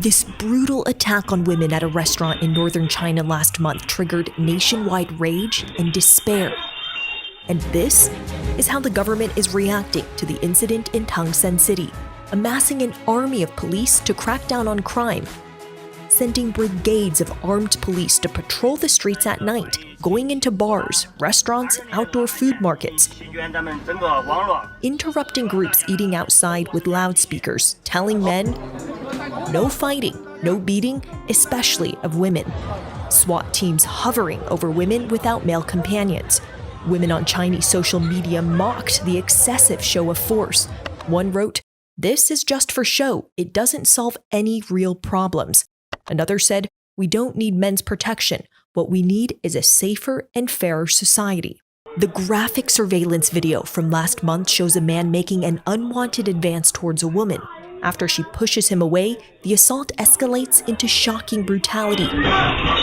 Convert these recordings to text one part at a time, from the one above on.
This brutal attack on women at a restaurant in northern China last month triggered nationwide rage and despair. And this is how the government is reacting to the incident in Tangshan City, amassing an army of police to crack down on crime, sending brigades of armed police to patrol the streets at night, going into bars, restaurants, outdoor food markets, interrupting groups eating outside with loudspeakers, telling men, no fighting, no beating, especially of women. SWAT teams hovering over women without male companions. Women on Chinese social media mocked the excessive show of force. One wrote, "This is just for show. It doesn't solve any real problems." Another said, "We don't need men's protection. What we need is a safer and fairer society." The graphic surveillance video from last month shows a man making an unwanted advance towards a woman. After she pushes him away, the assault escalates into shocking brutality,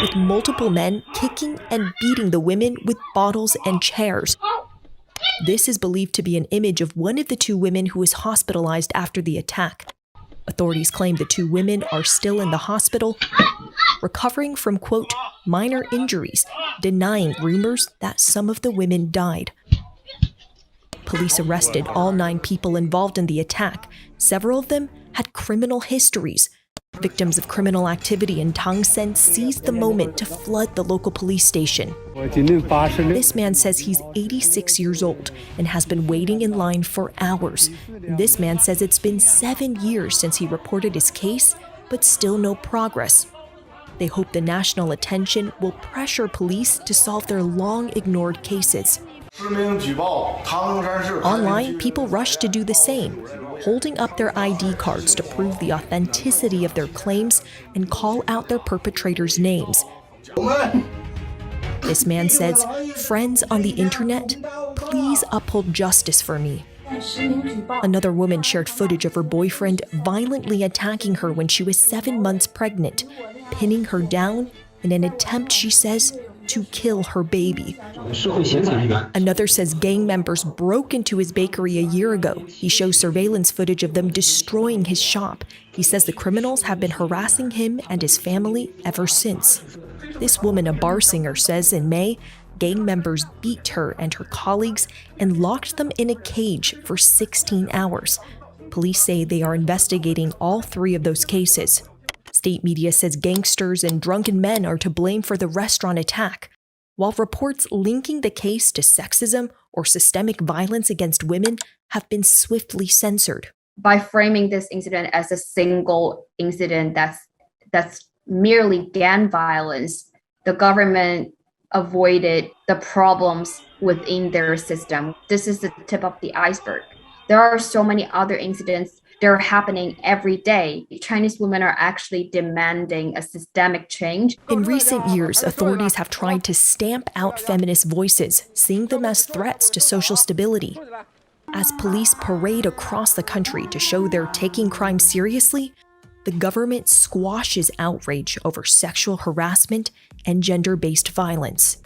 with multiple men kicking and beating the women with bottles and chairs. This is believed to be an image of one of the two women who was hospitalized after the attack. Authorities claim the two women are still in the hospital, recovering from, quote, minor injuries, denying rumors that some of the women died. Police arrested all 9 people involved in the attack. Several of them had criminal histories. Victims of criminal activity in Tangshan seized the moment to flood the local police station. This man says he's 86 years old and has been waiting in line for hours. This man says it's been 7 years since he reported his case, but still no progress. They hope the national attention will pressure police to solve their long-ignored cases. Online, people rush to do the same, holding up their ID cards to prove the authenticity of their claims and call out their perpetrators' names. This man says, "Friends on the internet, please uphold justice for me." Another woman shared footage of her boyfriend violently attacking her when she was 7 months pregnant, pinning her down in an attempt, she says, to kill her baby. Another says gang members broke into his bakery a year ago. He shows surveillance footage of them destroying his shop. He says the criminals have been harassing him and his family ever since. This woman, a bar singer, says in May, gang members beat her and her colleagues and locked them in a cage for 16 hours. Police say they are investigating all 3 of those cases. State media says gangsters and drunken men are to blame for the restaurant attack, while reports linking the case to sexism or systemic violence against women have been swiftly censored. By framing this incident as a single incident that's merely gang violence, the government avoided the problems within their system. This is the tip of the iceberg. There are so many other incidents. They're happening every day. Chinese women are actually demanding a systemic change. In recent years, authorities have tried to stamp out feminist voices, seeing them as threats to social stability. As police parade across the country to show they're taking crime seriously, the government squashes outrage over sexual harassment and gender-based violence.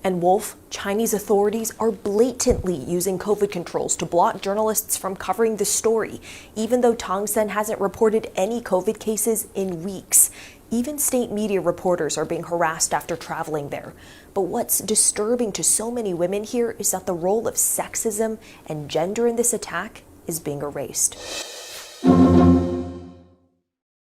And Wolf, Chinese authorities are blatantly using COVID controls to block journalists from covering the story, even though Tangshan hasn't reported any COVID cases in weeks. Even state media reporters are being harassed after traveling there. But what's disturbing to so many women here is that the role of sexism and gender in this attack is being erased.